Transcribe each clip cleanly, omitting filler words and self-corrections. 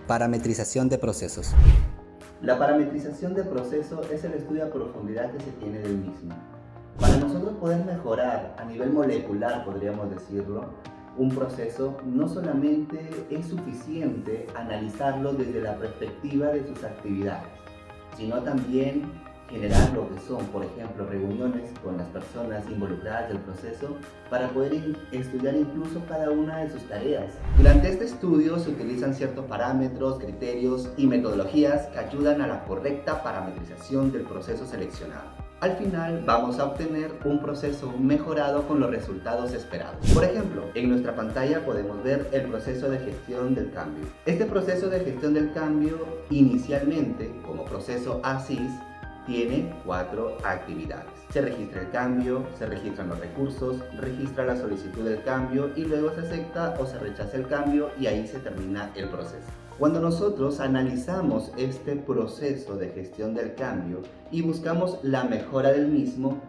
Parametrización de procesos. La parametrización de proceso es el estudio a profundidad que se tiene del mismo. Para nosotros poder mejorar a nivel molecular, podríamos decirlo, un proceso, no solamente es suficiente analizarlo desde la perspectiva de sus actividades, sino también generar lo que son, por ejemplo, reuniones con las personas involucradas del proceso para poder estudiar incluso cada una de sus tareas. Durante este estudio se utilizan ciertos parámetros, criterios y metodologías que ayudan a la correcta parametrización del proceso seleccionado. Al final vamos a obtener un proceso mejorado con los resultados esperados. Por ejemplo, en nuestra pantalla podemos ver el proceso de gestión del cambio. Este proceso de gestión del cambio inicialmente, como proceso ASYS, tiene 4 actividades. Se registra el cambio, se registran los recursos, registra la solicitud del cambio y luego se acepta o se rechaza el cambio y ahí se termina el proceso. Cuando nosotros analizamos este proceso de gestión del cambio y buscamos la mejora del mismo,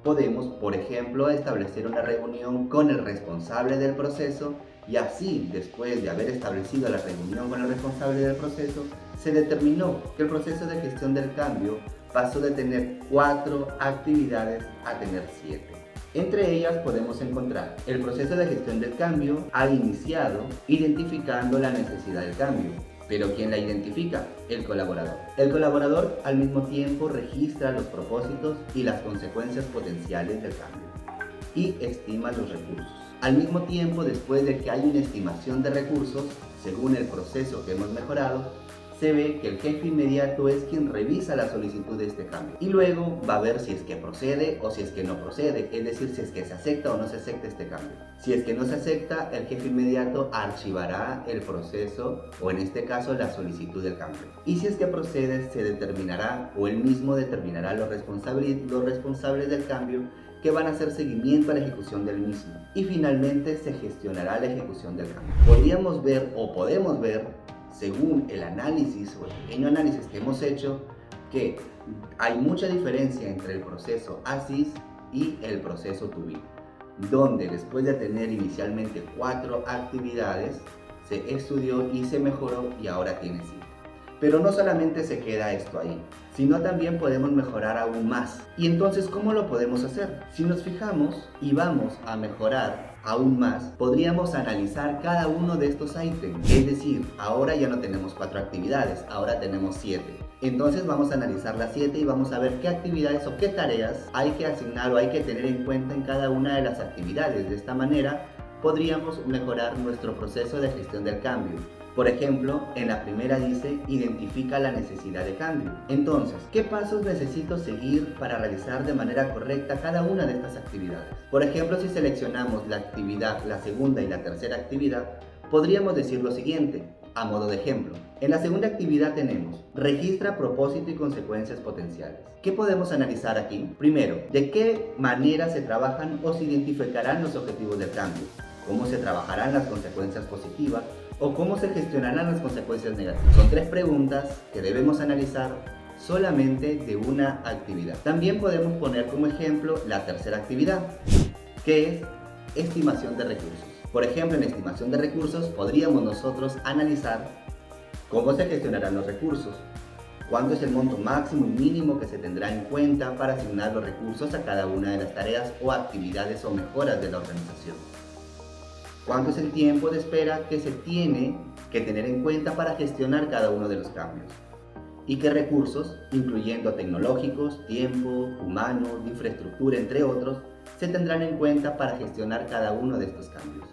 podemos, por ejemplo, establecer una reunión con el responsable del proceso y así, después de haber establecido la reunión con el responsable del proceso, se determinó que el proceso de gestión del cambio pasó de tener 4 actividades a tener 7. Entre ellas podemos encontrar el proceso de gestión del cambio ha iniciado identificando la necesidad del cambio. Pero ¿quién la identifica? El colaborador. El colaborador al mismo tiempo registra los propósitos y las consecuencias potenciales del cambio y estima los recursos. Al mismo tiempo, después de que hay una estimación de recursos, según el proceso que hemos mejorado, se ve que el jefe inmediato es quien revisa la solicitud de este cambio y luego va a ver si es que procede o si es que no procede, es decir, si es que se acepta o no se acepta este cambio. Si es que no se acepta, el jefe inmediato archivará el proceso o en este caso la solicitud del cambio. Y si es que procede, se determinará o él mismo determinará los responsables del cambio que van a hacer seguimiento a la ejecución del mismo y finalmente se gestionará la ejecución del cambio. Podemos ver según el análisis o el pequeño análisis que hemos hecho, que hay mucha diferencia entre el proceso ASYS y el proceso To Be, donde después de tener inicialmente 4 actividades, se estudió y se mejoró y ahora tiene 5. Pero no solamente se queda esto ahí, sino también podemos mejorar aún más. ¿Y entonces cómo lo podemos hacer? Si nos fijamos y vamos a mejorar aún más, podríamos analizar cada uno de estos ítems. Es decir, ahora ya no tenemos 4 actividades, ahora tenemos 7. Entonces vamos a analizar las 7 y vamos a ver qué actividades o qué tareas hay que asignar o hay que tener en cuenta en cada una de las actividades. De esta manera podríamos mejorar nuestro proceso de gestión del cambio. Por ejemplo, en la primera dice, identifica la necesidad de cambio. Entonces, ¿qué pasos necesito seguir para realizar de manera correcta cada una de estas actividades? Por ejemplo, si seleccionamos la actividad, la segunda y la tercera actividad, podríamos decir lo siguiente, a modo de ejemplo. En la segunda actividad tenemos, registra propósito y consecuencias potenciales. ¿Qué podemos analizar aquí? Primero, ¿de qué manera se trabajan o se identificarán los objetivos del cambio? ¿Cómo se trabajarán las consecuencias positivas? ¿O cómo se gestionarán las consecuencias negativas? Son 3 preguntas que debemos analizar solamente de una actividad. También podemos poner como ejemplo la tercera actividad, que es estimación de recursos. Por ejemplo, en estimación de recursos podríamos nosotros analizar cómo se gestionarán los recursos, cuánto es el monto máximo y mínimo que se tendrá en cuenta para asignar los recursos a cada una de las tareas o actividades o mejoras de la organización. ¿Cuánto es el tiempo de espera que se tiene que tener en cuenta para gestionar cada uno de los cambios? ¿Y qué recursos, incluyendo tecnológicos, tiempo, humanos, infraestructura, entre otros, se tendrán en cuenta para gestionar cada uno de estos cambios?